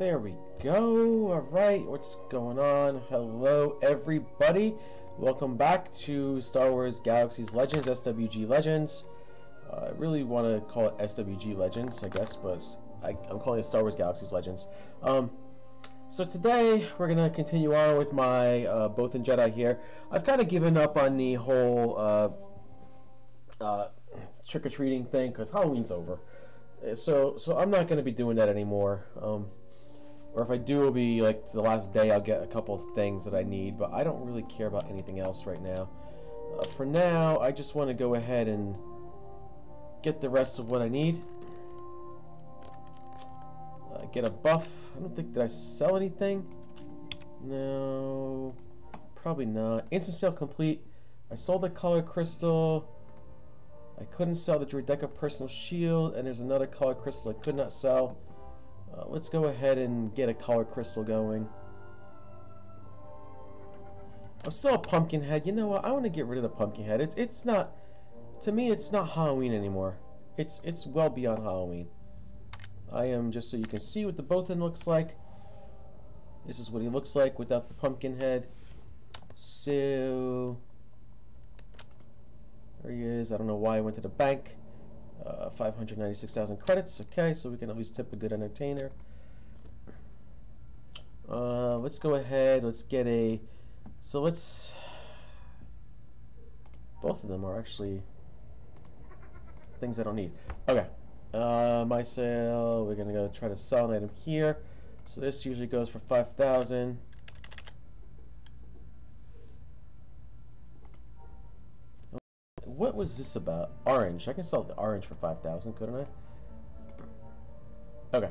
There we go. Alright, what's going on? Hello, everybody. Welcome back to Star Wars Galaxies Legends, SWG Legends. I really want to call it SWG Legends, I guess, but I'm calling it Star Wars Galaxies Legends. So today, we're going to continue on with my Bothan Jedi here. I've kind of given up on the whole trick-or-treating thing, because Halloween's over. So I'm not going to be doing that anymore. Or if I do, it'll be like the last day I'll get a couple of things that I need, but I don't really care about anything else right now. For now, I just want to go ahead and get the rest of what I need. Get a buff. I don't think, did I sell anything? No, probably not. Instant sale complete. I sold the color crystal. I couldn't sell the Droideka personal shield, and there's another color crystal I could not sell. Let's go ahead and get a color crystal going. I'm still a pumpkin head. You know what? I want to get rid of the pumpkin head. It's not, to me, it's not Halloween anymore. It's well beyond Halloween. I am, just so you can see what the Bothan looks like. This is what he looks like without the pumpkin head. So there he is. I don't know why I went to the bank. 596,000 credits. Okay, so we can at least tip a good entertainer. Let's go ahead. Let's get a. So let's. Both of them are actually things I don't need. Okay. My sale. We're gonna go try to sell an item here. So this usually goes for 5,000. What was this about? Orange. I can sell the orange for 5,000, couldn't I? Okay.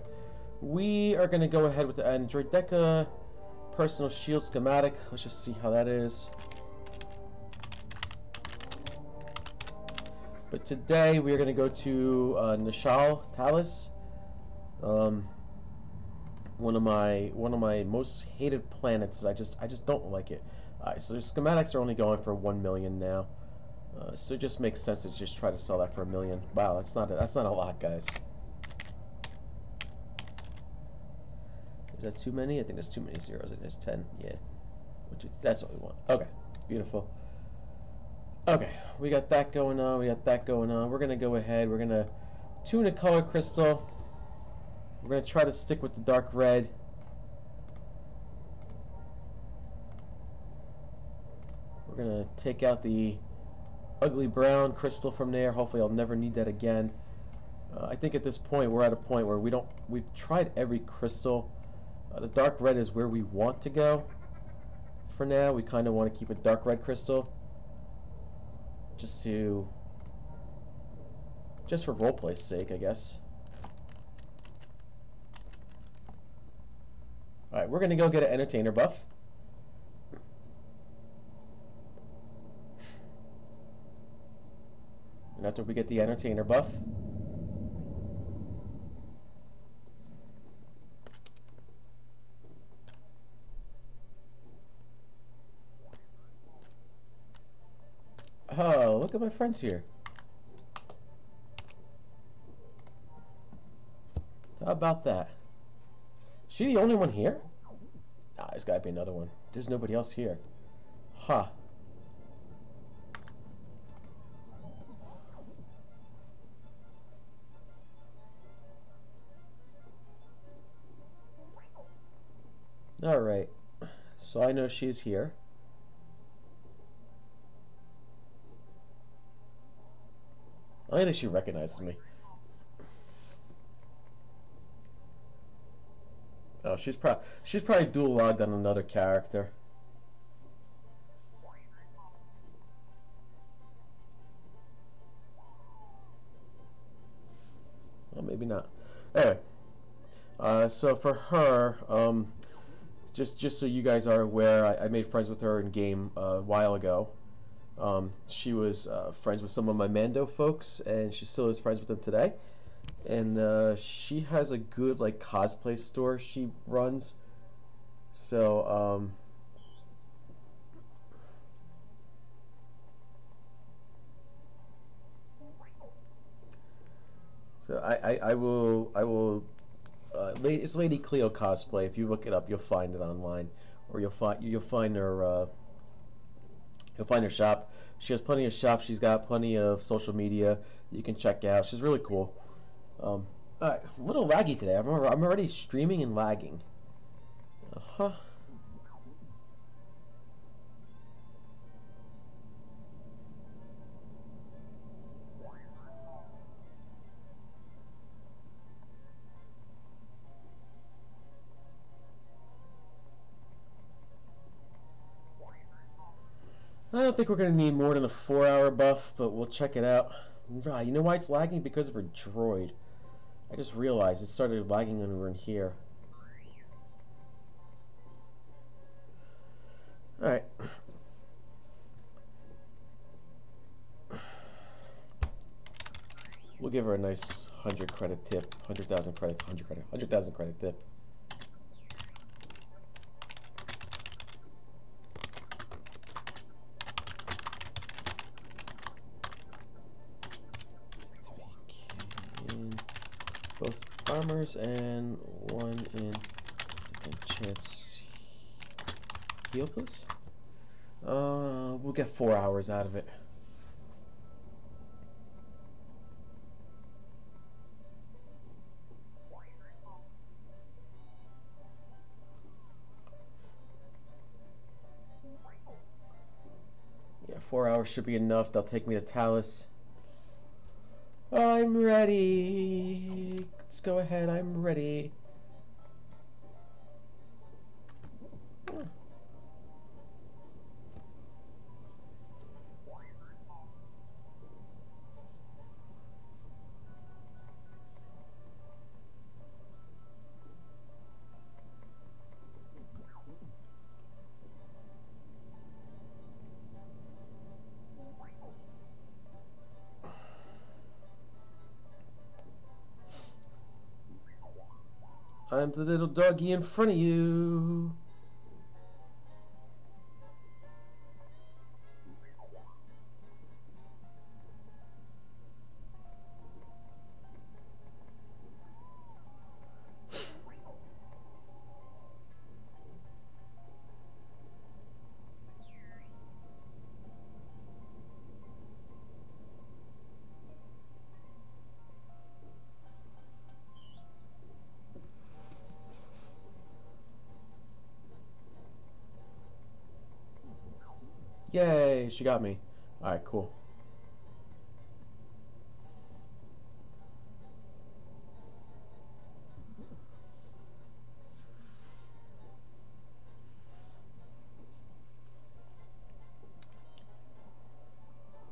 We are going to go ahead with the Droideka personal shield schematic. Let's just see how that is. But today we are going to go to Nashal, Talus. One of my most hated planets that I just don't like it. Alright, so the schematics are only going for 1 million now. So it just makes sense to just try to sell that for $1 million. Wow, that's not a lot, guys. Is that too many? I think there's too many zeros. I think there's 10. Yeah, that's what we want. Okay, beautiful. Okay, we got that going on. We got that going on. We're gonna go ahead. We're gonna tune a color crystal. We're gonna try to stick with the dark red. We're gonna take out the ugly brown crystal from there. Hopefully I'll never need that again. I think at this point we're at a point where we've tried every crystal. The dark red is where we want to go. For now, we kind of want to keep a dark red crystal. Just for roleplay's sake, I guess. Alright, we're going to go get an entertainer buff. And after we get the entertainer buff, oh, look at my friends here. How about that? She the only one here? Nah, there's gotta be another one. There's nobody else here. Huh. Alright, so I know she's here. I think she recognizes me. Oh, she's probably dual logged on another character. Well, maybe not. Anyway, so for her, just so you guys are aware, I made friends with her in game a while ago. She was friends with some of my Mando folks, and she still is friends with them today. And she has a good like cosplay store she runs. So I will it's Lady Cleo cosplay. If you look it up, you'll find it online, or you'll find her shop. She has plenty of shops. She's got plenty of social media you can check out. She's really cool. All right, a little laggy today. I'm already streaming and lagging. I don't think we're going to need more than a 4-hour buff, but we'll check it out. You know why it's lagging? Because of her droid. I just realized it started lagging when we were in here. Alright. We'll give her a nice 100 credit tip. 100,000 credit, 100,000 credit tip. Both armors and 1 in second chance heal, please. We'll get 4 hours out of it. Yeah, 4 hours should be enough. They'll take me to Talus. I'm ready. Let's go ahead. I'm ready. I'm the little doggy in front of you. Yay, she got me. Alright, cool.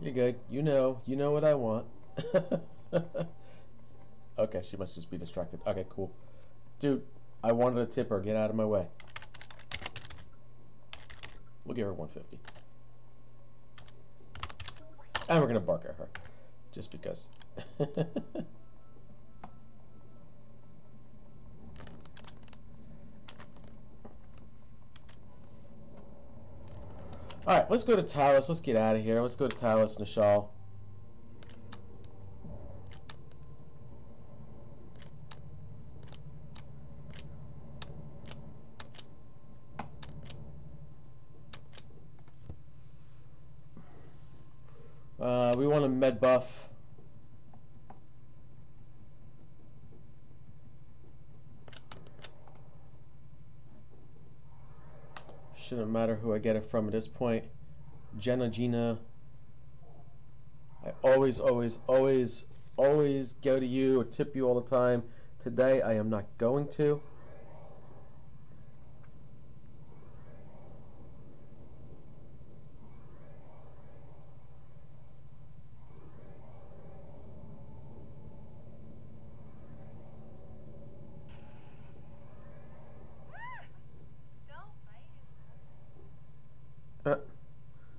You're good. You know what I want. Okay, she must just be distracted. Okay, cool. Dude, I wanted to tip her. Get out of my way. We'll give her 150. And we're going to bark at her. Just because. Alright, let's go to Talus. Let's get out of here. Let's go to Talus, Nashal. We want a med buff. Shouldn't matter who I get it from at this point. Gina. I always go to you or tip you all the time. Today I am not going to.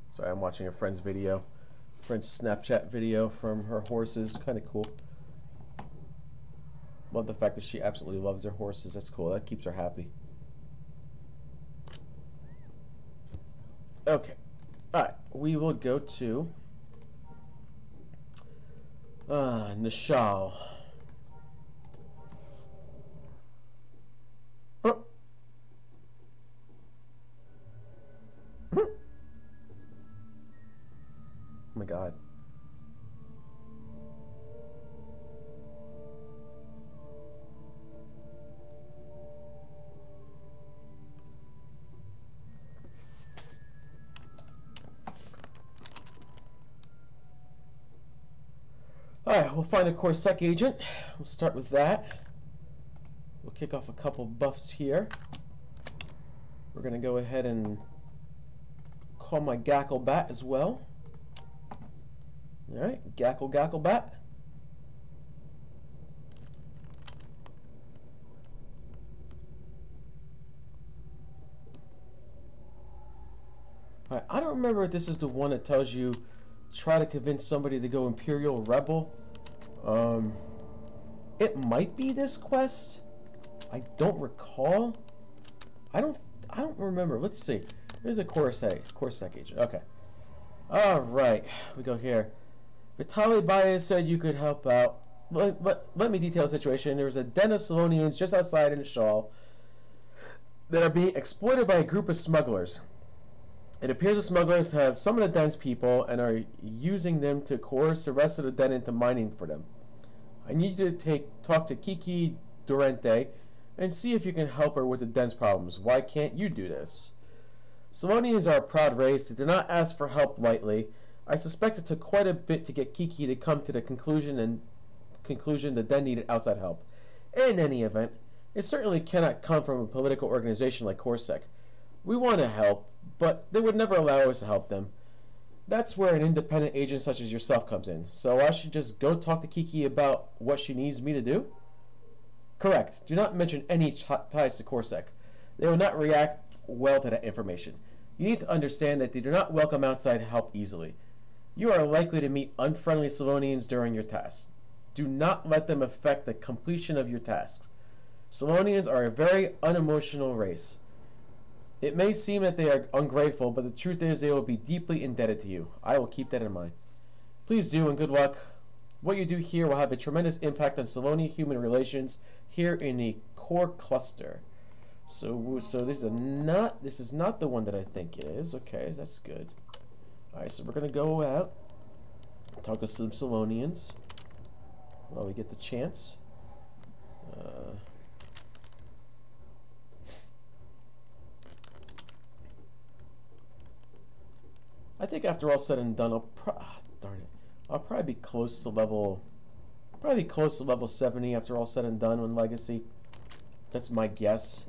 Sorry, I'm watching a friend's video. Friend's Snapchat video from her horses. Kind of cool. Love the fact that she absolutely loves her horses. That's cool. That keeps her happy. Okay. Alright. We will go to Nashal. god. Alright, we'll find a Corsair agent. We'll start with that. We'll kick off a couple buffs here. We're going to go ahead and call my Gackle Bat as well. Alright, Gackle Bat. Alright, I don't remember if this is the one that tells you try to convince somebody to go Imperial Rebel. It might be this quest. I don't recall. I don't remember. Let's see. There's a Corsair agent. Okay. Alright. We go here. Vitaly Baez said you could help out. But let me detail the situation. There was a den of Salonians just outside in Nashal that are being exploited by a group of smugglers. It appears the smugglers have some of the den's people and are using them to coerce the rest of the den into mining for them. I need you to talk to Kiki Durante and see if you can help her with the den's problems. Why can't you do this? Salonians are a proud race. They do not ask for help lightly. I suspect it took quite a bit to get Kiki to come to the conclusion the den needed outside help. In any event, it certainly cannot come from a political organization like Corsair. We want to help, but they would never allow us to help them. That's where an independent agent such as yourself comes in. So I should just go talk to Kiki about what she needs me to do? Correct. Do not mention any ties to Corsair. They will not react well to that information. You need to understand that they do not welcome outside help easily. You are likely to meet unfriendly Salonians during your tasks. Do not let them affect the completion of your tasks. Salonians are a very unemotional race. It may seem that they are ungrateful, but the truth is they will be deeply indebted to you. I will keep that in mind. Please do, and good luck. What you do here will have a tremendous impact on Salonian-human relations here in the core cluster. So this is not the one that I think it is. Okay, that's good. Alright, so we're going to go out and talk to some Salonians while we get the chance. I think after all said and done, I'll probably be close to level 70 after all said and done on Legacy. That's my guess.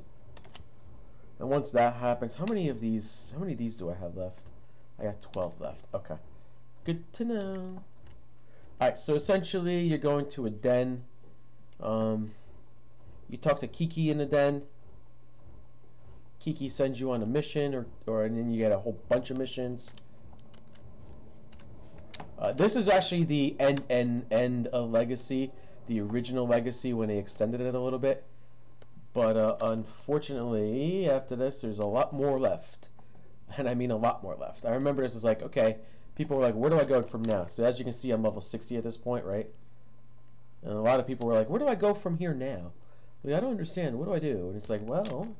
And once that happens, how many of these do I have left? I got 12 left. Okay. Good to know. Alright, so essentially you're going to a den. You talk to Kiki in the den. Kiki sends you on a mission, and then you get a whole bunch of missions. This is actually the end of Legacy, the original Legacy when they extended it a little bit. But unfortunately, after this, there's a lot more left. And I mean a lot more left. I remember this was like, okay, people were like, where do I go from now? So as you can see, I'm level 60 at this point, right? And a lot of people were like, where do I go from here now? Like, I don't understand. What do I do? And it's like, well,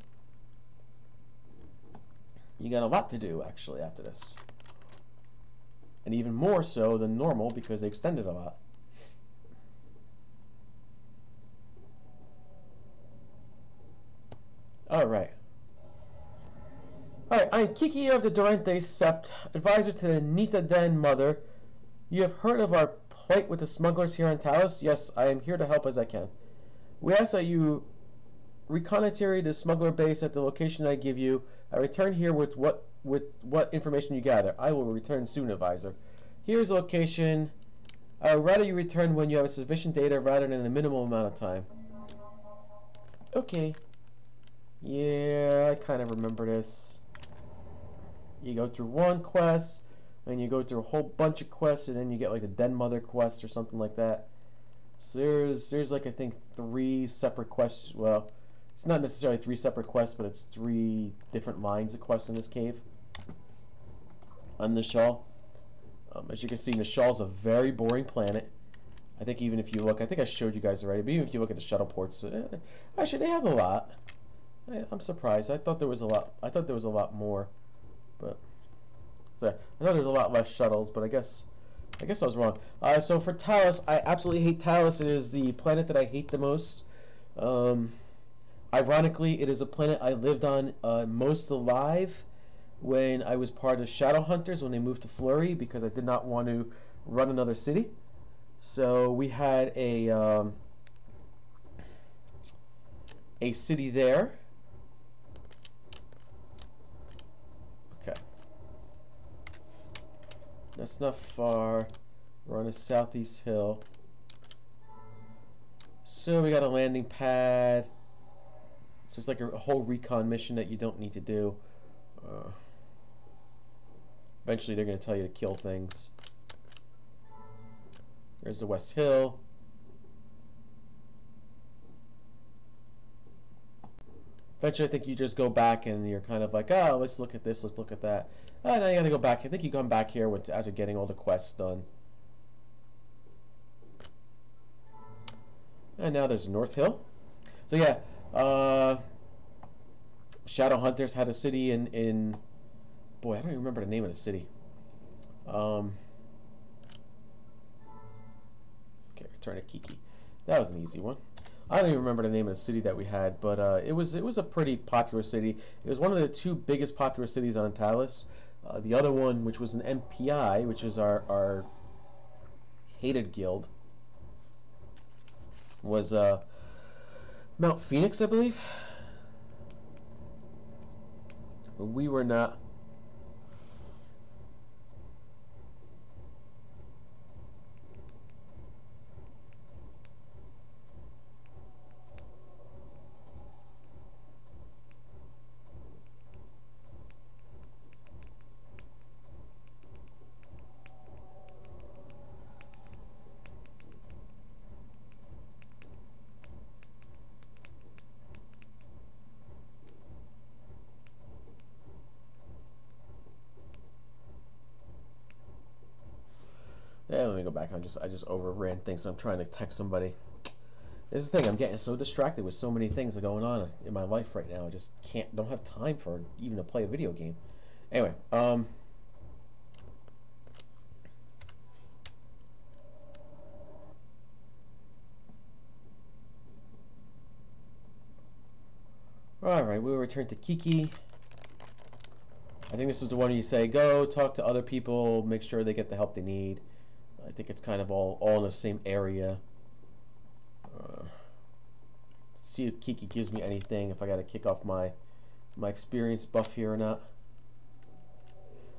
you got a lot to do, actually, after this. And even more so than normal because they extended a lot. Alright. Alright, I'm Kiki of the Durante Sept, advisor to the Nita Den Mother. You have heard of our plight with the smugglers here on Talus? Yes, I am here to help as I can. We ask that you reconnoiter the smuggler base at the location I give you. I return here with what information you gather. I will return soon, advisor. Here's the location. I would rather you return when you have sufficient data rather than a minimal amount of time. Okay. Yeah, I kind of remember this. You go through one quest, and you go through a whole bunch of quests, and then you get like the Den Mother quest or something like that. So there's like I think 3 separate quests. Well, it's not necessarily 3 separate quests, but it's 3 different lines of quests in this cave. On Nashal. As you can see, Nashal's a very boring planet. I think even if you look, I think I showed you guys already, but even if you look at the shuttle ports, actually they have a lot. I'm surprised. I thought there was a lot. I thought there was a lot more, but so, I thought there was a lot less shuttles. But I guess I guess I was wrong. So for Talus, I absolutely hate Talus. It is the planet that I hate the most. Ironically, it is a planet I lived on most alive when I was part of Shadowhunters when they moved to Flurry because I did not want to run another city. So we had a city there. Okay. That's not far. We're on a southeast hill. So we got a landing pad. So it's like a whole recon mission that you don't need to do. Eventually they're going to tell you to kill things. There's the West Hill. Eventually I think you just go back and you're kind of like, oh, let's look at this, let's look at that. Oh, now you got to go back. I think you come back here after getting all the quests done. And now there's North Hill. So yeah, Shadowhunters had a city in boy, I don't even remember the name of the city. Okay, return to Kiki. That was an easy one. I don't even remember the name of the city that we had, but it was a pretty popular city. It was one of the two biggest popular cities on Talus. The other one, which was an MPI, which is our hated guild, was Mount Phoenix, I believe. But we were not. Yeah, let me go back. I just overran things. So I'm trying to text somebody. This is the thing. I'm getting so distracted with so many things going on in my life right now. I just don't have time for even to play a video game. Anyway, all right, we will return to Kiki. I think this is the one where you say, go talk to other people, make sure they get the help they need. I think it's kind of all in the same area. See if Kiki gives me anything, if I got to kick off my experience buff here or not.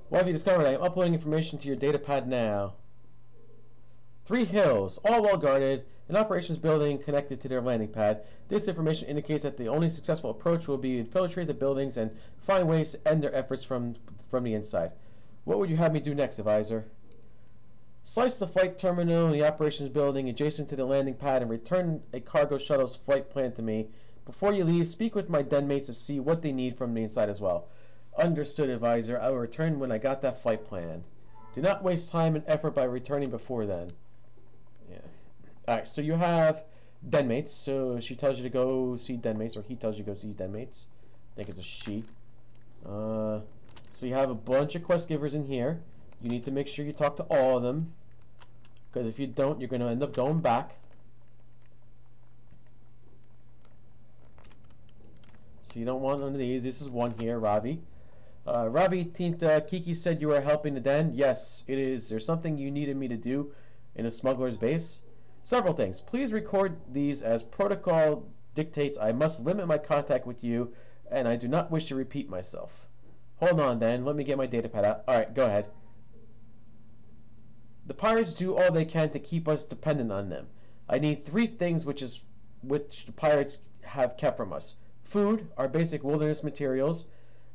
What have you discovered? I am uploading information to your data pad now. 3 hills, all well guarded, an operations building connected to their landing pad. This information indicates that the only successful approach will be to infiltrate the buildings and find ways to end their efforts from the inside. What would you have me do next, advisor? Slice the flight terminal in the operations building adjacent to the landing pad and return a cargo shuttle's flight plan to me. Before you leave, speak with my den mates to see what they need from the inside as well. Understood, advisor. I will return when I got that flight plan. Do not waste time and effort by returning before then. Yeah. Alright, so you have den mates. So she tells you to go see den mates, or he tells you to go see den mates. I think it's a she. So you have a bunch of quest givers in here. You need to make sure you talk to all of them, because if you don't, you're going to end up going back. So you don't want none of these. This is one here, Ravi. Ravi, Kiki said you were helping the den. Yes, it is. There's something you needed me to do in a smuggler's base. Several things. Please record these as protocol dictates. I must limit my contact with you, and I do not wish to repeat myself. Hold on, then. Let me get my data pad out. All right, go ahead. The pirates do all they can to keep us dependent on them. I need 3 things which the pirates have kept from us. Food, our basic wilderness materials,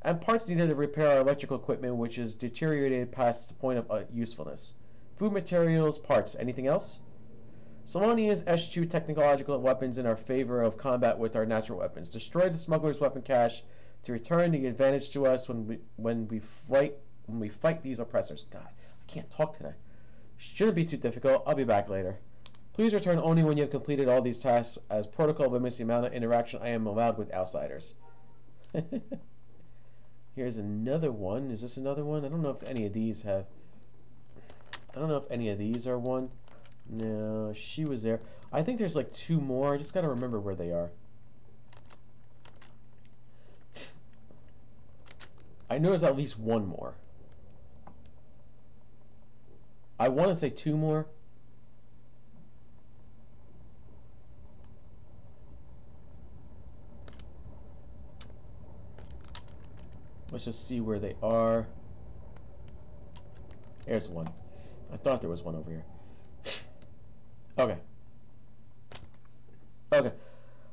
and parts needed to repair our electrical equipment which is deteriorated past the point of usefulness. Food, materials, parts. Anything else? Salonians eschew technological weapons in our favor of combat with our natural weapons. Destroy the smuggler's weapon cache to return the advantage to us when we fight these oppressors. God, I can't talk today. Shouldn't be too difficult. I'll be back later. Please return only when you have completed all these tasks, as protocol limits the amount of interaction I am allowed with outsiders. Here's another one. Is this another one? I don't know if any of these have... I don't know if any of these are one. No, she was there. I think there's like 2 more. I just gotta remember where they are. I know there's at least 1 more. I want to say 2 more. Let's just see where they are. There's 1. I thought there was 1 over here. Okay. Okay.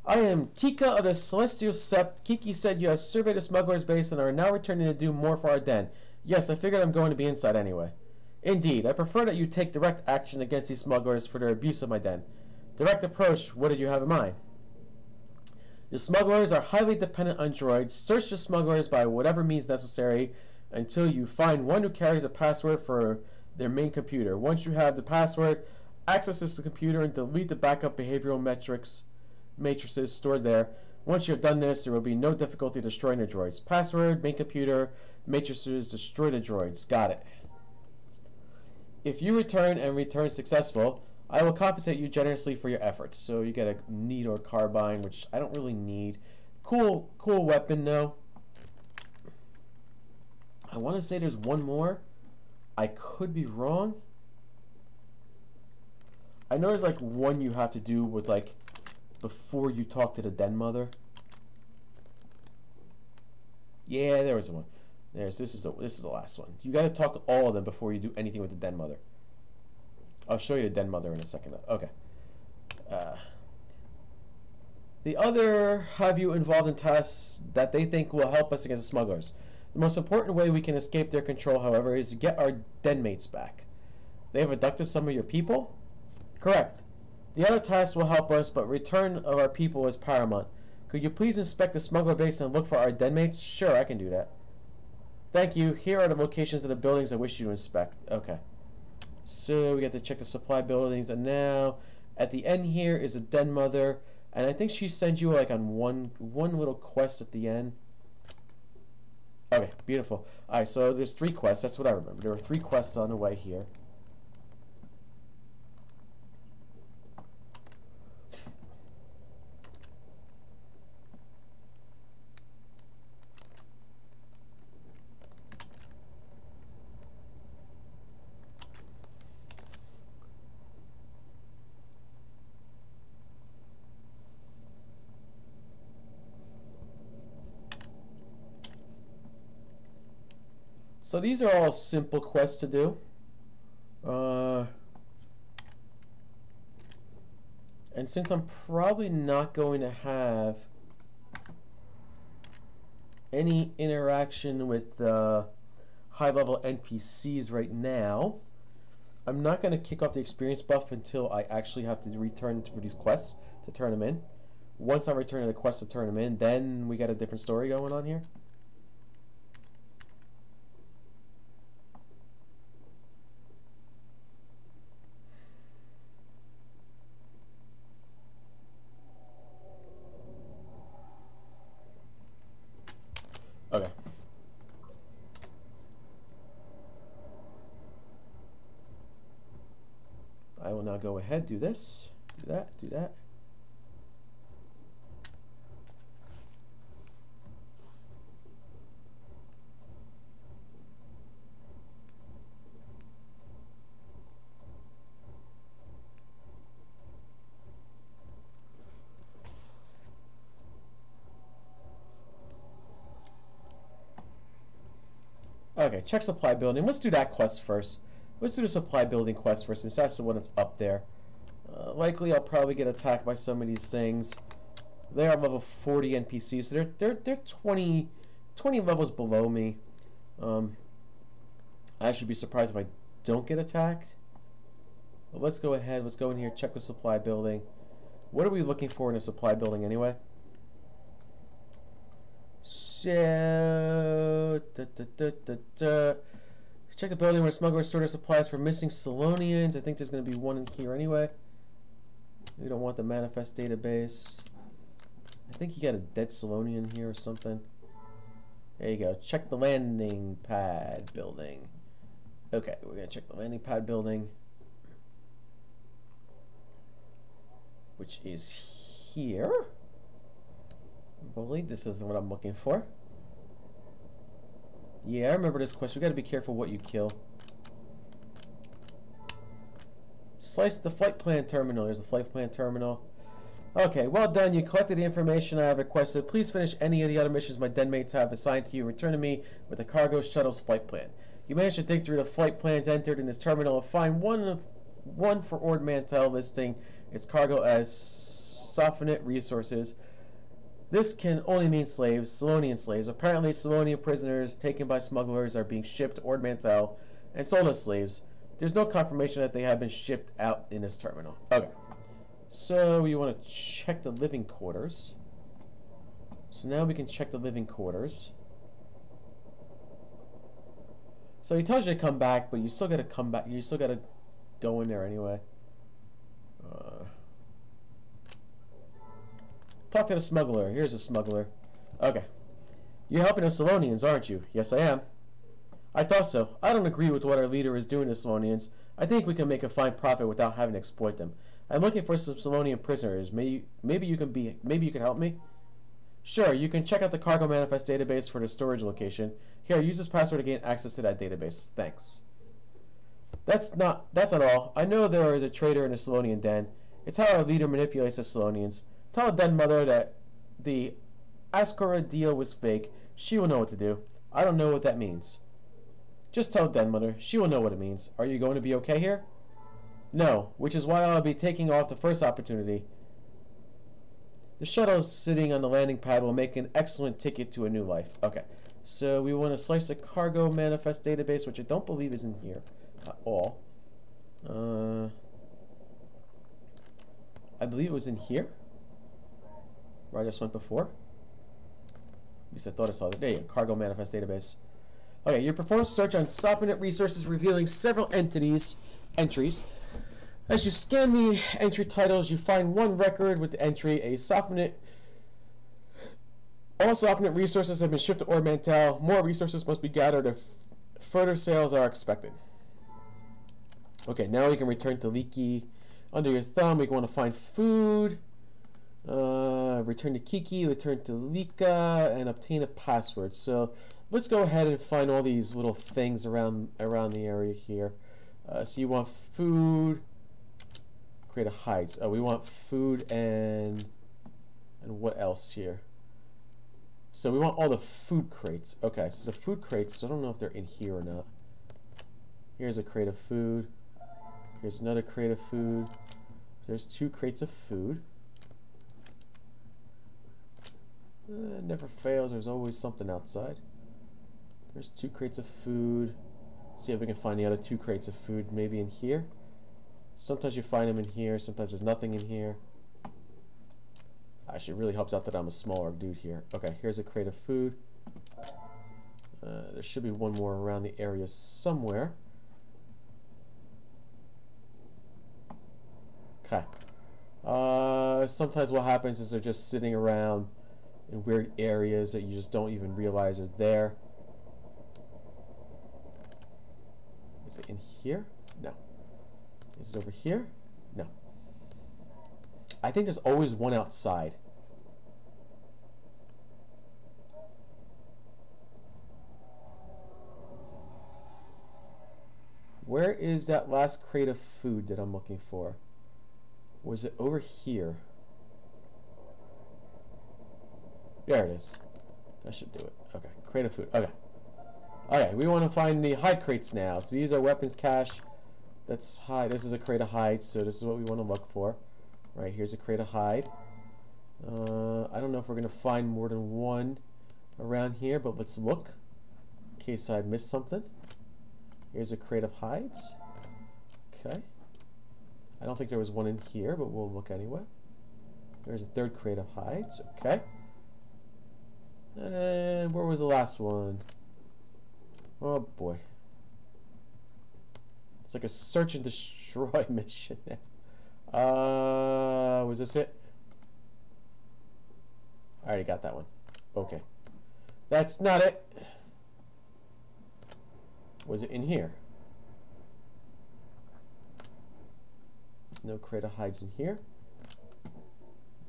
I am Tika of the Celestial Sept. Kiki said you have surveyed the smuggler's base and are now returning to do more for our den. Yes, I figured I'm going to be inside anyway. Indeed, I prefer that you take direct action against these smugglers for their abuse of my den. Direct approach, what did you have in mind? The smugglers are highly dependent on droids. Search the smugglers by whatever means necessary until you find one who carries a password for their main computer. Once you have the password, access the computer and delete the backup behavioral matrices stored there. Once you have done this, there will be no difficulty destroying the droids. Password, main computer, matrices, destroy the droids. Got it. If you return successful, I will compensate you generously for your efforts. So you get a Needle carbine, which I don't really need. Cool weapon though. I want to say there's 1 more. I could be wrong. I know there's like 1 you have to do with like before you talk to the den mother. Yeah, there was 1. This is the last one. You got to talk to all of them before you do anything with the den mother. I'll show you the den mother in a second. Okay. The other have you involved in tasks that they think will help us against the smugglers. The most important way we can escape their control, however, is to get our den mates back. They have abducted some of your people? Correct. The other tasks will help us, but return of our people is paramount. Could you please inspect the smuggler base and look for our den mates? Sure, I can do that. Thank you. Here are the locations of the buildings I wish you to inspect. Okay. So we got to check the supply buildings, and now at the end here is a den mother, and I think she sends you like on one little quest at the end. Okay, beautiful. Alright, so there's 3 quests. That's what I remember. There were 3 quests on the way here. So these are all simple quests to do. And since I'm probably not going to have any interaction with high-level NPCs right now, I'm not going to kick off the experience buff until I actually have to return for these quests to turn them in. Once I return to the quest to turn them in, then we got a different story going on here. Okay. I will now go ahead, do this, do that, do that. Okay, check supply building. Let's do that quest first. Let's do the supply building quest first, since that's the one that's up there. Likely, I'll probably get attacked by some of these things. They are level 40 NPCs, so they're 20 levels below me. I should be surprised if I don't get attacked. But let's go ahead. Let's go in here, check the supply building. What are we looking for in a supply building anyway? So, check the building where smugglers store their supplies for missing Salonians. I think there's going to be one in here anyway. We don't want the manifest database. I think you got a dead Salonian here or something. There you go. Check the landing pad building. Okay, we're gonna check the landing pad building, which is here. I believe this is what I'm looking for. Yeah, I remember this quest. We gotta be careful what you kill. Slice the flight plan terminal. Here's the flight plan terminal. Okay, well done. You collected the information I have requested. Please finish any of the other missions my den mates have assigned to you. Return to me with the cargo shuttle's flight plan. You managed to dig through the flight plans entered in this terminal and find one for Ord Mantell listing its cargo as Sophonet resources. This can only mean slaves, Solonian slaves. Apparently, Solonian prisoners taken by smugglers are being shipped to Ord Mantell and sold as slaves. There's no confirmation that they have been shipped out in this terminal. Okay. So you want to check the living quarters. So now we can check the living quarters. So he tells you to come back, but you still got to come back. You still got to go in there anyway. Talk to the smuggler. Here's a smuggler. Okay. You're helping the Solonians, aren't you? Yes, I am. I thought so. I don't agree with what our leader is doing to Solonians. I think we can make a fine profit without having to exploit them. I'm looking for some Solonian prisoners. Maybe you can help me? Sure, you can check out the cargo manifest database for the storage location. Here, use this password to gain access to that database. Thanks. That's not all. I know there is a traitor in the Solonian den. It's how our leader manipulates the Solonians. Tell the den mother that the Ascora deal was fake. She will know what to do. I don't know what that means. Just tell den mother. She will know what it means. Are you going to be okay here? No, which is why I'll be taking off the first opportunity. The shuttle sitting on the landing pad will make an excellent ticket to a new life. Okay, so we want to slice the cargo manifest database, which I don't believe is in here at all. I believe it was in here, where I just went before. At least I thought I saw it. There you go, cargo manifest database. Okay, you perform a search on Sophonet resources, revealing several entries. As you scan the entry titles, you find one record with the entry, a Sophonet. All Sophonet resources have been shipped to Ord Mantell. More resources must be gathered if further sales are expected. Okay, now we can return to Leaky. Under your thumb, we want to find food. Return to Kiki, return to Lika, and obtain a password. So let's go ahead and find all these little things around the area here. So you want food. Create a hides. Oh, we want food and what else here? So we want all the food crates. Okay, so the food crates, I don't know if they're in here or not. Here's a crate of food. Here's another crate of food. So there's 2 crates of food. Never fails, there's always something outside. There's 2 crates of food. See if we can find the other 2 crates of food maybe in here. Sometimes you find them in here, sometimes there's nothing in here. Actually, it really helps out that I'm a smaller dude here. Okay, here's a crate of food. There should be one more around the area somewhere. Okay. Sometimes what happens is they're just sitting around in weird areas that you just don't even realize are there. Is it in here? No. Is it over here? No. I think there's always one outside. Where is that last crate of food that I'm looking for? Was it over here? There it is. That should do it. Okay, crate of food. Okay. Okay, we want to find the hide crates now. So these are weapons cache. That's hide. This is a crate of hide, so this is what we want to look for. Right, here's a crate of hide. I don't know if we're going to find more than one around here, but let's look in case I missed something. Here's a crate of hides. Okay. I don't think there was one in here, but we'll look anyway. There's a 3rd crate of hides. Okay. And where was the last one? Oh boy. It's like a search and destroy mission. Was this it? I already got that one. Okay. That's not it. Was it in here? No crate of hides in here.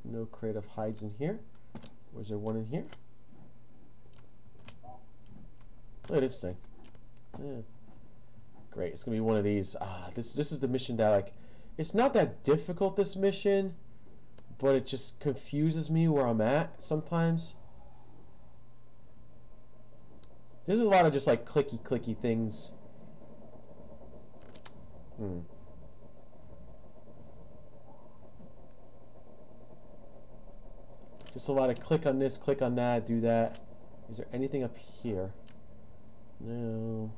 No crate of hides in here. Was there one in here? Look at this thing. Yeah. Great. It's gonna be one of these. This is the mission that, like, it's not that difficult, this mission, but it just confuses me where I'm at sometimes. There's a lot of just like clicky things. Just a lot of click on this, click on that, do that. Is there anything up here? No.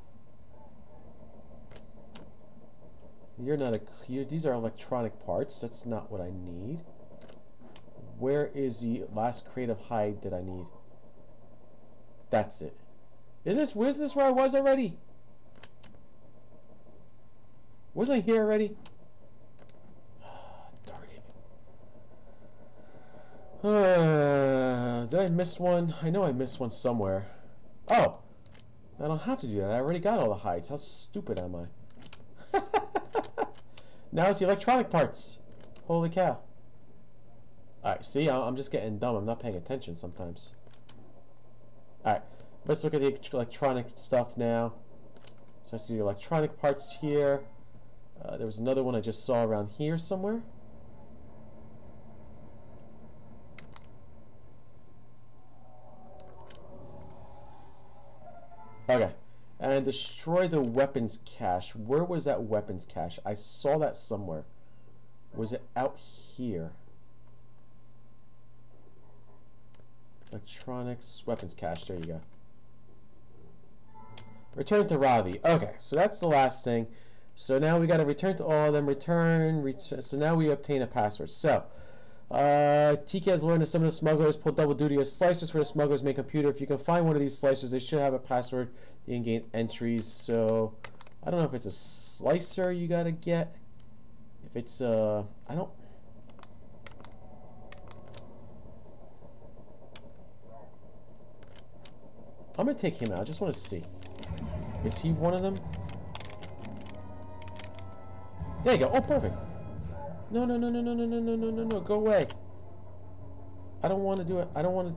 You're not a... These are electronic parts. That's not what I need. Where is the last crate of hide that I need? That's it. Where's this where I was already? Wasn't I here already? Darn it. Did I miss one? I know I missed one somewhere. Oh! I don't have to do that. I already got all the hides. How stupid am I? Now it's the electronic parts. Holy cow. Alright, see? I'm just getting dumb. I'm not paying attention sometimes. Alright, let's look at the electronic stuff now. So I see the electronic parts here. There was another one I just saw around here somewhere. Okay. And destroy the weapons cache. Where was that weapons cache? I saw that somewhere. Was it out here? Electronics, weapons cache. There you go. Return to Ravi. Okay, so that's the last thing. So now we got to return to all of them. Return. So now we obtain a password. So TK has learned that some of the smugglers pull double duty as slicers for the smugglers' main computer. If you can find one of these slicers, they should have a password. You can gain entries. So I don't know if it's a slicer you gotta get. If it's I don't. I'm gonna take him out. I just want to see. Is he one of them? There you go. Oh, perfect. No, no, no, no, no, no, no, no, no, no, no. Go away. I don't want to do it. I don't want to.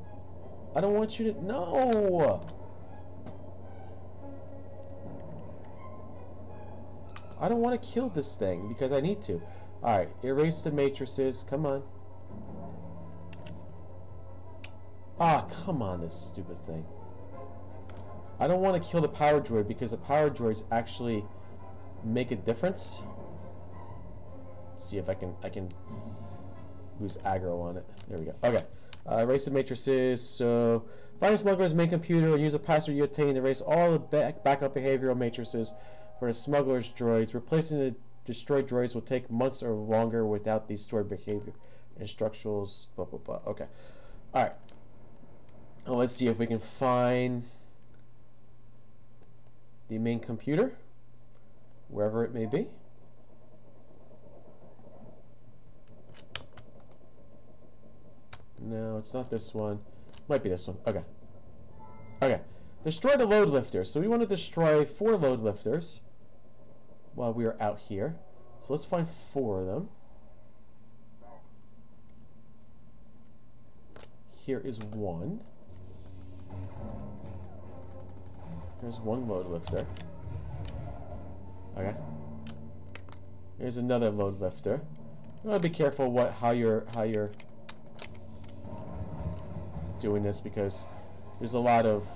I don't want you to. No. I don't want to kill this thing because I need to. Alright, erase the matrices. Come on. Ah, come on, this stupid thing. I don't want to kill the power droid because the power droids actually make a difference. Let's see if I can lose aggro on it. There we go. Okay. Erase the matrices. So, find a smuggler's main computer and use a password you obtain to erase all the backup behavioral matrices for the smuggler's droids. Replacing the destroyed droids will take months or longer without these stored behavior instructions. Blah blah blah. Okay. All right. Well, let's see if we can find the main computer, wherever it may be. No, it's not this one. Might be this one. Okay. Okay. Destroy the load lifters. So we want to destroy 4 load lifters while we are out here. So let's find 4 of them. Here is one. There's one load lifter. Okay. Here's another load lifter. You want to be careful how you're doing this because there's a lot of.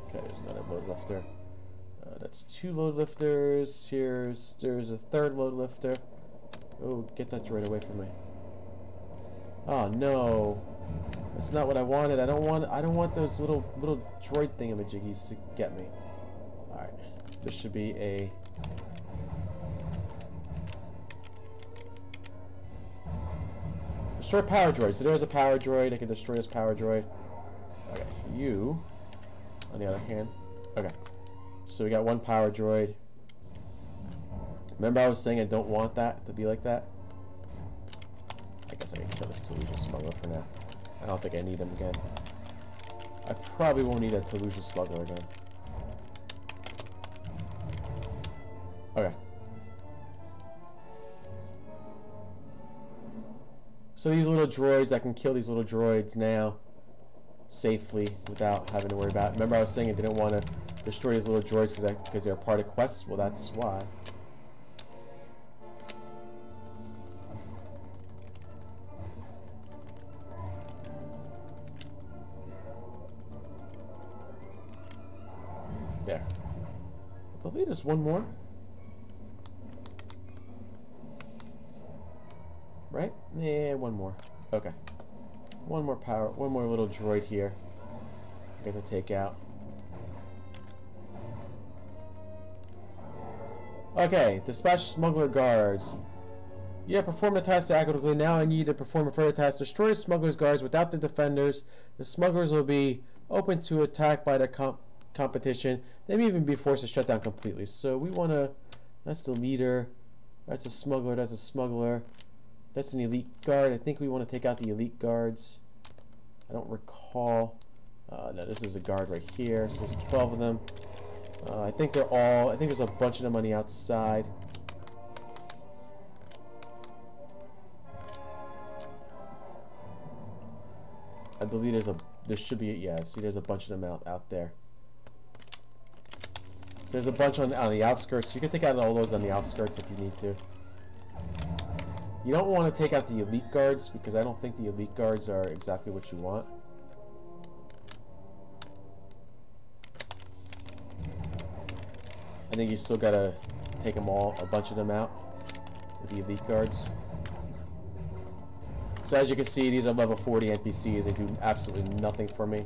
Okay, there's another load lifter. That's 2 load lifters. There's a 3rd load lifter. Oh, get that droid away from me. Oh no, that's not what I wanted. I don't want those little droid thingamajiggies to get me. All right, this should be a. Destroy power droid. So there's a power droid. I can destroy this power droid. Okay, you. On the other hand, okay. So we got 1 power droid. Remember I was saying I don't want that to be like that? I guess I can kill this Talus smuggler for now. I don't think I need him again. I probably won't need that Talus smuggler again. Okay. So these little droids, I can kill these little droids now safely without having to worry about it. Remember I was saying I didn't want to destroy these little droids because they're part of quests? Well, that's why. There. I believe there's one more. Right? Yeah, one more. Okay. One more power, one more little droid here. I got to take out. Okay, dispatch smuggler guards. You have performed the task adequately. Now I need to perform a further task. Destroy smugglers guards without the defenders. The smugglers will be open to attack by the competition. They may even be forced to shut down completely. So we want to... That's the leader. That's a smuggler. That's a smuggler. That's an elite guard. I think we want to take out the elite guards. I don't recall. No, this is a guard right here. So there's 12 of them. I think they're all... I think there's a bunch of them on the outside. I believe there should be... Yeah, see, there's a bunch of them out there. So there's a bunch on the outskirts. You can take out all those on the outskirts if you need to. You don't want to take out the elite guards because I don't think the elite guards are exactly what you want. I think you still gotta take them all, a bunch of them out with the elite guards. So as you can see, these are level 40 NPCs. They do absolutely nothing for me.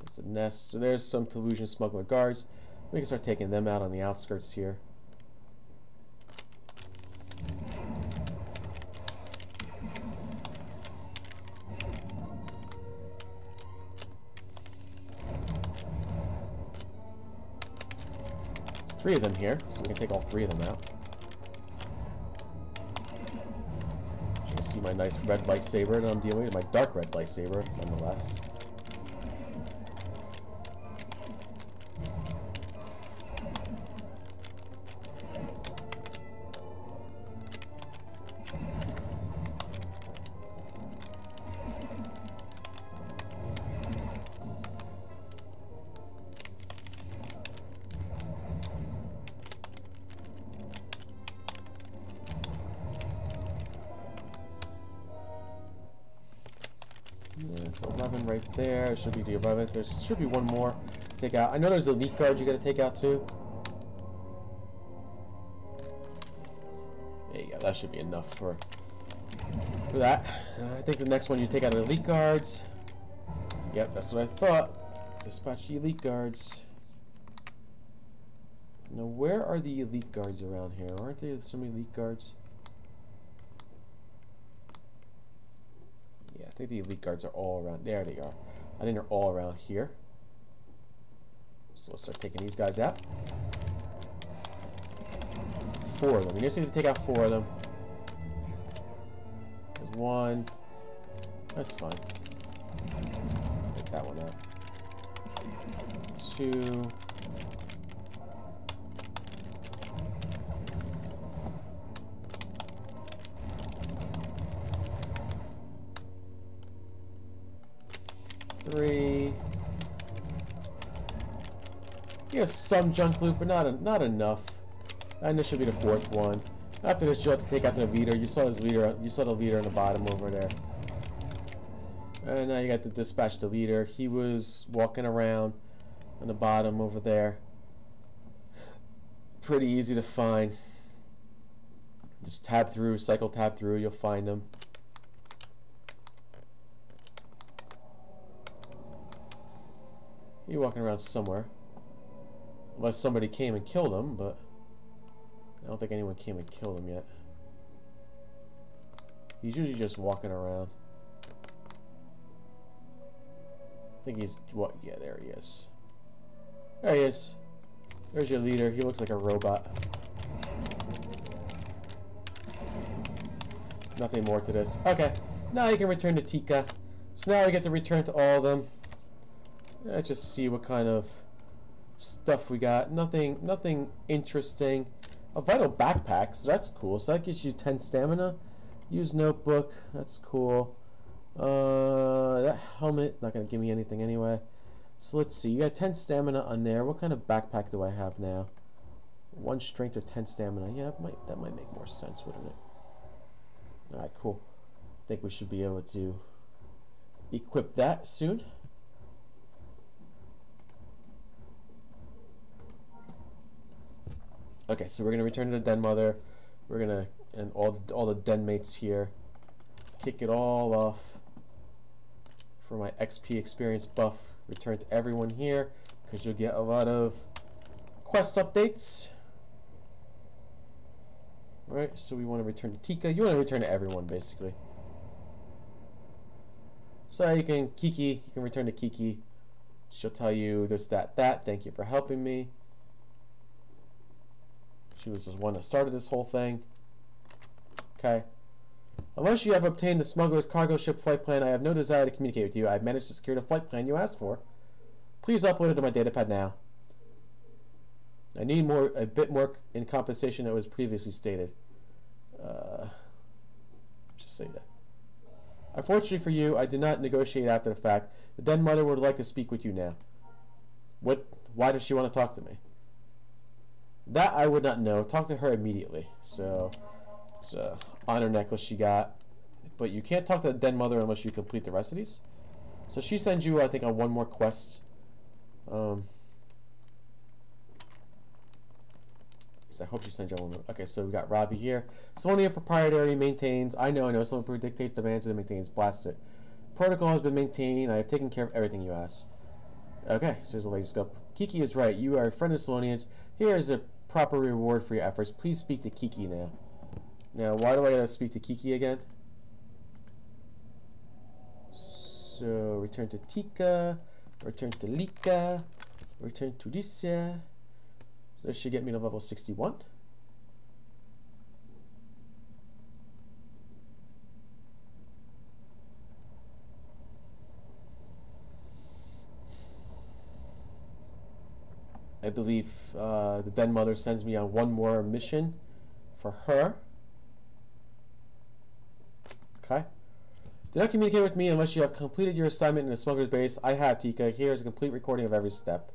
That's a nest. So there's some Talusian smuggler guards. We can start taking them out on the outskirts here. There's 3 of them here, so we can take all 3 of them out. You can see my nice red lightsaber that I'm dealing with, my dark red lightsaber, nonetheless. It's 11 right there. It should be the 11th. There should be one more to take out. I know there's elite guards you got to take out too. There you go. That should be enough for that. I think the next one you take out are elite guards. Yep, that's what I thought. Dispatch the elite guards. Now, where are the elite guards around here? Aren't there some elite guards? I think the elite guards are all around. There they are. I think they're all around here. So let's start taking these guys out. 4 of them. We just need to take out 4 of them. There's 1. That's fine. Take that one out. 2. Three. Yeah, some junk loot, but not enough. And this should be the 4th one. After this, you'll have to take out the leader. You saw his leader. You saw the leader on the bottom over there. And now you got to dispatch the leader. He was walking around on the bottom over there. Pretty easy to find. Just tab through, cycle tab through. You'll find him. He's walking around somewhere. Unless somebody came and killed him, but I don't think anyone came and killed him yet. He's usually just walking around. I think he's... what? Yeah, there he is. There he is. There's your leader. He looks like a robot. Nothing more to this. Okay. Now you can return to Tika. So now we get to return to all of them. Let's just see what kind of stuff we got. Nothing interesting. A vital backpack, so that's cool. So that gives you 10 stamina. Use notebook, that's cool. That helmet, not gonna give me anything anyway. So let's see, you got 10 stamina on there. What kind of backpack do I have now? 1 strength or 10 stamina. Yeah, that might make more sense, wouldn't it? Alright, cool. I think we should be able to equip that soon. Okay, so we're gonna return to the Den Mother. We're gonna, and all the den mates here, kick it all off for my XP experience buff. Return to everyone here because you'll get a lot of quest updates. All right, so we want to return to Tika. You want to return to everyone basically. So you can Kiki. You can return to Kiki. She'll tell you this, that. Thank you for helping me. She was the one that started this whole thing. Okay. Unless you have obtained the smuggler's cargo ship flight plan, I have no desire to communicate with you. I've managed to secure the flight plan you asked for. Please upload it to my datapad now. I need a bit more in compensation that was previously stated. Just say that. Unfortunately for you, I did not negotiate after the fact. The Den Mother would like to speak with you now. Why does she want to talk to me? That I would not know. Talk to her immediately. So, it's a honor necklace she got. But you can't talk to the Den Mother unless you complete the rest of these. So she sends you, I think, on one more quest. I hope she sends you on one more. Okay, so we got Ravi here. Selenium proprietary maintains. I know. Someone dictates demands and it maintains. Blast it. Protocol has been maintained. I have taken care of everything you asked. Okay, so here's the latest scope. Kiki is right. You are a friend of Selenians. Here is a proper reward for your efforts. Please speak to Kiki now. Now, why do I gotta speak to Kiki again? So, return to Tika. Return to Lika. Return to Disia. This should get me to level 61. I believe the Den Mother sends me on one more mission for her. Okay. Do not communicate with me unless you have completed your assignment in the smuggler's base. I have, Tika. Here is a complete recording of every step.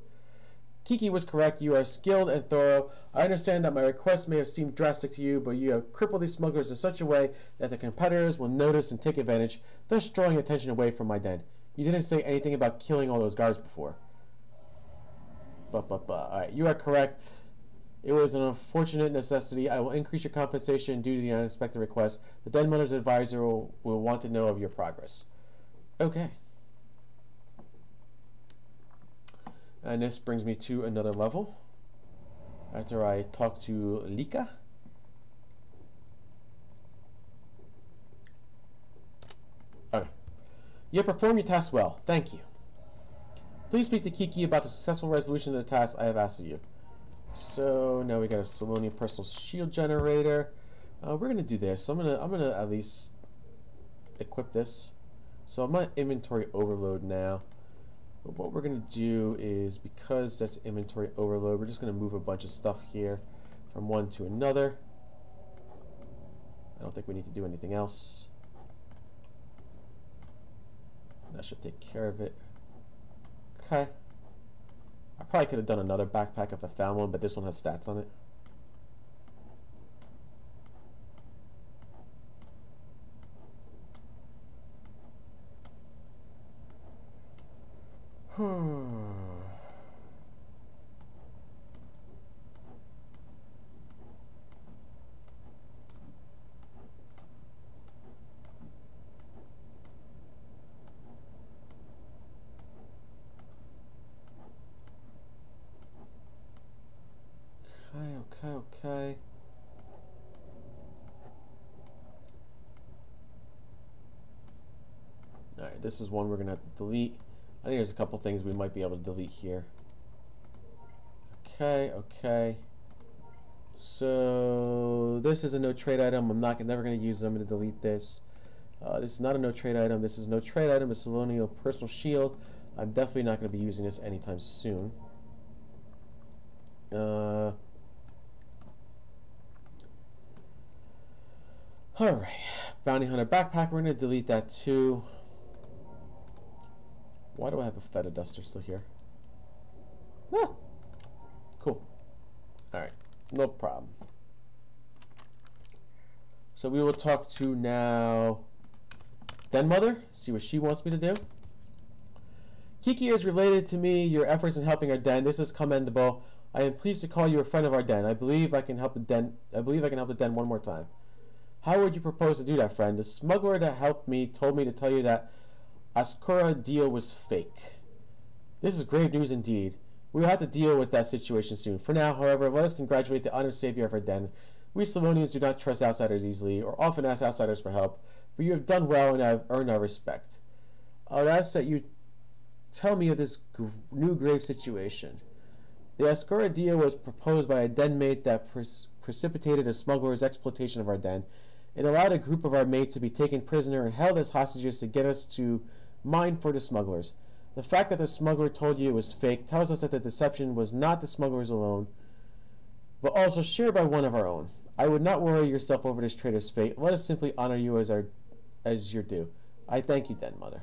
Kiki was correct. You are skilled and thorough. I understand that my request may have seemed drastic to you, but you have crippled these smugglers in such a way that the competitors will notice and take advantage, thus drawing attention away from my den. You didn't say anything about killing all those guards before. Alright, you are correct. It was an unfortunate necessity. I will increase your compensation due to the unexpected request. The Den Mother's advisor will want to know of your progress. Okay. And this brings me to another level. After I talk to Lika. Okay. You have performed your task well. Thank you. Please speak to Kiki about the successful resolution of the task I have asked of you. So now we got a Selenium personal shield generator. We're gonna do this. I'm gonna at least equip this. So I'm on inventory overload now. But what we're gonna do is, because that's inventory overload, we're just gonna move a bunch of stuff here from one to another. I don't think we need to do anything else. That should take care of it. Okay. I probably could have done another backpack if I found one, but this one has stats on it. Okay. Alright, this is one we're going to have to delete. I think there's a couple things we might be able to delete here. Okay. So, this is a no trade item. I'm never going to use it. I'm going to delete this. This is not a no trade item. This is a no trade item. It's a Selenial personal shield. I'm definitely not going to be using this anytime soon. Alright. Bounty Hunter backpack. We're going to delete that too. Why do I have a feather duster still here? Ah, cool. Alright. No problem. So we will talk to now Den Mother. See what she wants me to do. Kiki is related to me. Your efforts in helping our den. This is commendable. I am pleased to call you a friend of our den. I believe I can help the den. One more time. How would you propose to do that, friend? The smuggler that helped me told me to tell you that Ascura deal was fake. This is grave news indeed. We will have to deal with that situation soon. For now, however, let us congratulate the honored savior of our den. We Slavonians do not trust outsiders easily, or often ask outsiders for help, but you have done well and have earned our respect. I would ask that you tell me of this new grave situation. The Ascura deal was proposed by a den mate that precipitated a smuggler's exploitation of our den. It allowed a group of our mates to be taken prisoner and held as hostages to get us to mine for the smugglers. The fact that the smuggler told you it was fake tells us that the deception was not the smugglers alone, but also shared by one of our own. I would not worry yourself over this traitor's fate. Let us simply honor you as your due. I thank you, Den Mother.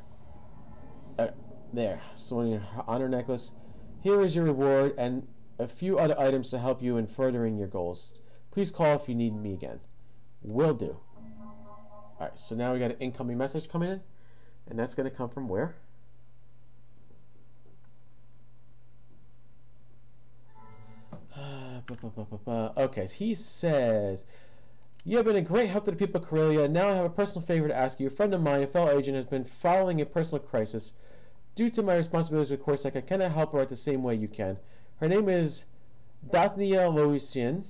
There, so on your honor necklace. Here is your reward and a few other items to help you in furthering your goals. Please call if you need me again. Will do. Alright, so now we got an incoming message coming in. And that's going to come from where? Okay, so he says, you have been a great help to the people of Corellia. Now I have a personal favor to ask you. A friend of mine, a fellow agent, has been following a personal crisis. Due to my responsibilities with Corsac, I cannot help her out the same way you can. Her name is Dathnia Loisian.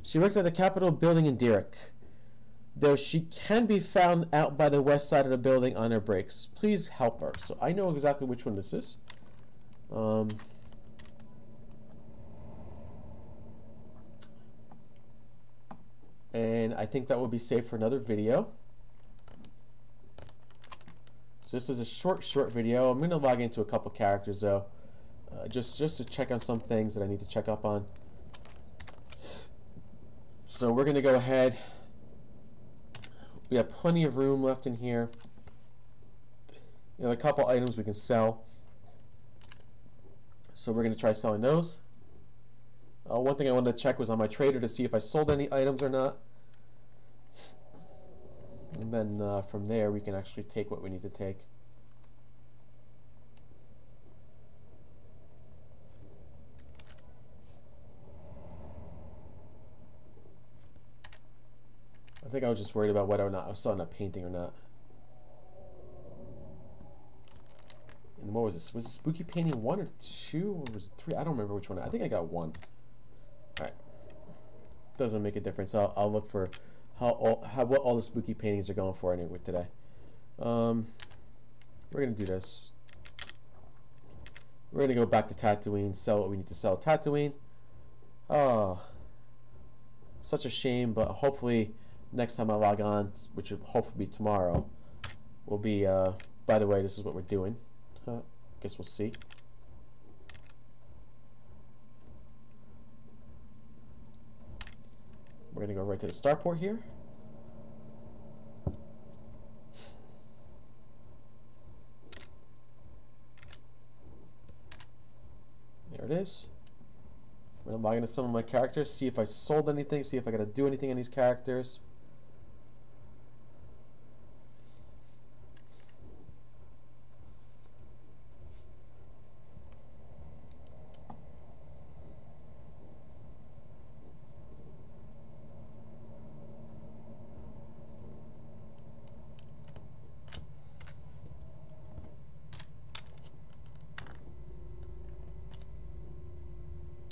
She works at the Capitol building in Derek, though she can be found out by the west side of the building on her breaks. Please help her. So I know exactly which one this is. And I think that will be safe for another video. So this is a short video. I'm going to log into a couple characters though, just to check on some things that I need to check up on. So we're going to go ahead. We have plenty of room left in here. You know, a couple items we can sell. So we're going to try selling those. One thing I wanted to check was on my trader to see if I sold any items or not. And then from there we can actually take what we need to take. I think I was just worried about whether or not I was selling a painting or not. And what was this? Was it spooky painting 1 or 2 or was it 3? I don't remember which one. I think I got 1. Alright. Doesn't make a difference. I'll look for what all the spooky paintings are going for anyway today. We're gonna do this. We're gonna go back to Tatooine, sell what we need to sell at Tatooine. Oh, such a shame, but hopefully next time I log on, which will hopefully be tomorrow, will be, by the way, this is what we're doing. Guess we'll see. We're going to go right to the starport here. There it is. I'm going to log into some of my characters, see if I sold anything, see if I got to do anything on these characters.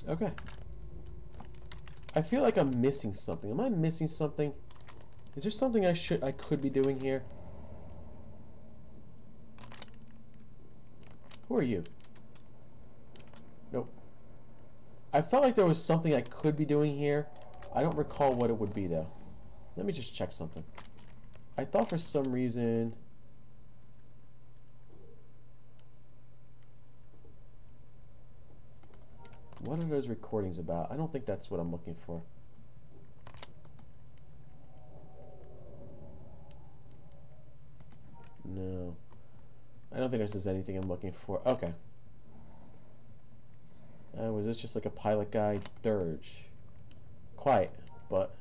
Okay. I feel like I'm missing something. Am I missing something? Is there something I could be doing here? Who are you? Nope. I felt like there was something I could be doing here. I don't recall what it would be though. Let me just check something. I thought for some reason... What are those recordings about? I don't think that's what I'm looking for. don't think this is anything I'm looking for. Okay. Was this just like a pilot guide? Dirge. Quiet, but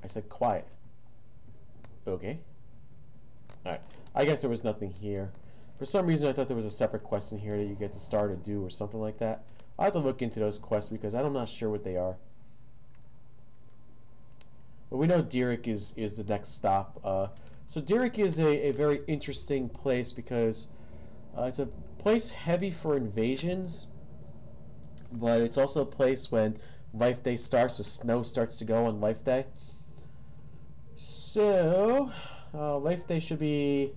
I said quiet. Okay. Alright. I guess there was nothing here. For some reason I thought there was a separate quest in here that you get to start or do or something like that. I'll have to look into those quests because I'm not sure what they are. But we know Derek is the next stop. So Derek is a very interesting place because it's a place heavy for invasions, but it's also a place when Life Day starts, the snow starts to go on Life Day. So Life Day should be,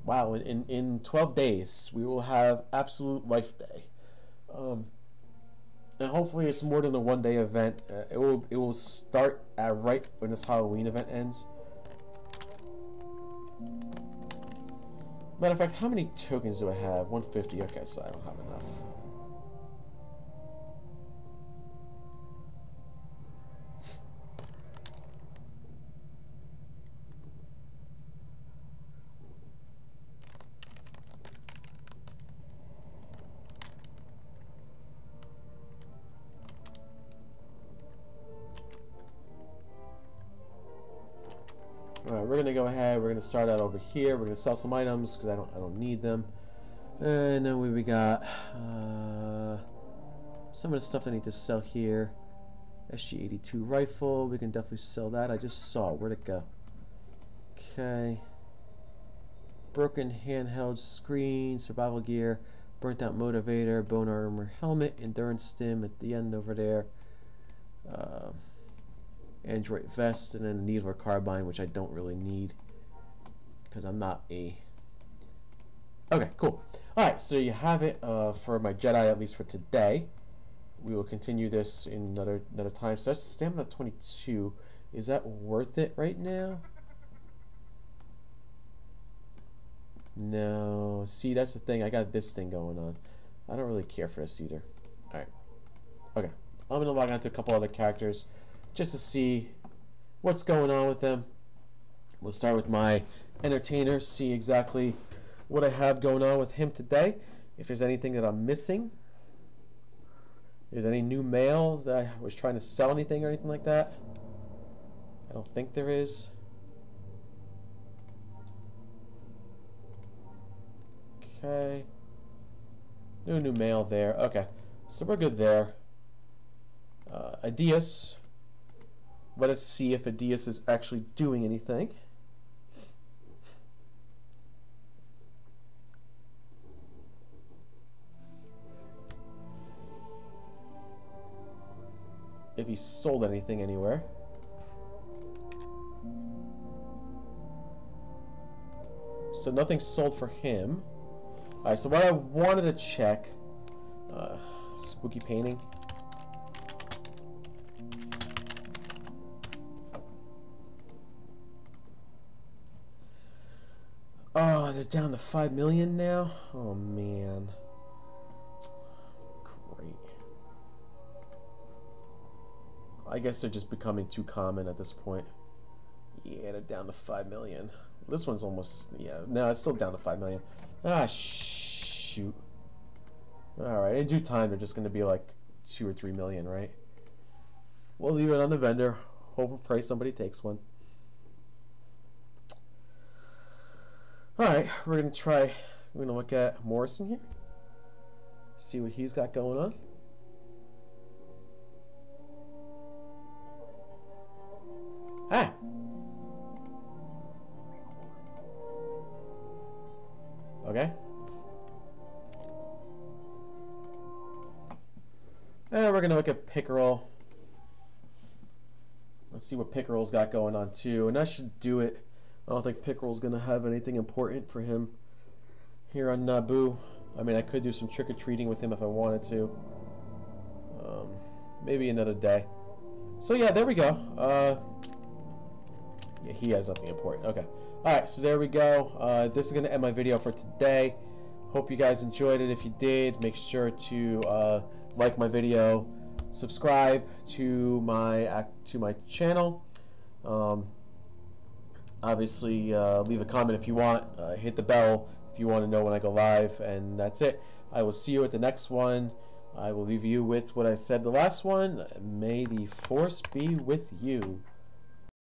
wow, in 12 days we will have absolute Life Day. And hopefully it's more than a one-day event. It will start right when this Halloween event ends. Matter of fact, how many tokens do I have? 150. Okay, so I don't have enough. Alright, we're gonna go ahead. We're gonna start out over here. We're gonna sell some items because I don't need them. And then we got some of the stuff I need to sell here. SG-82 rifle. We can definitely sell that. I just saw it. Where'd it go? Okay. Broken handheld screen, survival gear, burnt out motivator, bone armor helmet, endurance stim at the end over there. Android vest, and then a needler carbine, which I don't really need because I'm not a... Okay, cool. Alright, so you have it for my Jedi, at least for today. We will continue this in another time. So that's stamina 22. Is that worth it right now? No. See, that's the thing. I got this thing going on. I don't really care for this either. Alright. Okay. I'm going to log on to a couple other characters just to see what's going on with them. We'll start with my entertainer, see exactly what I have going on with him today. If there's anything that I'm missing. If there's any new mail that I was trying to sell anything or anything like that. I don't think there is. Okay. No new mail there. Okay. So we're good there. Ideas. Let us see if Adias is actually doing anything. If he sold anything anywhere. So nothing sold for him. Alright, so what I wanted to check, spooky painting. Oh, they're down to 5 million now? Oh, man. Great. I guess they're just becoming too common at this point. Yeah, they're down to 5 million. This one's almost... Yeah, no, it's still down to 5 million. Ah, shoot. Alright, in due time, they're just going to be like 2 or 3 million, right? We'll leave it on the vendor. Hope and pray somebody takes one. Alright, we're going to try, we're going to look at Morrison here. See what he's got going on. Ah! Okay. And we're going to look at Pickerel. Let's see what Pickerel's got going on too. And that should do it. I don't think Pickerel's going to have anything important for him here on Naboo. I mean, I could do some trick-or-treating with him if I wanted to. Maybe another day. So yeah, there we go. Yeah, he has nothing important. Okay. Alright, so there we go. This is going to end my video for today. Hope you guys enjoyed it. If you did, make sure to like my video, subscribe to my channel. Obviously, leave a comment if you want. Hit the bell if you want to know when I go live. And that's it. I will see you at the next one. I will leave you with what I said the last one. May the Force be with you.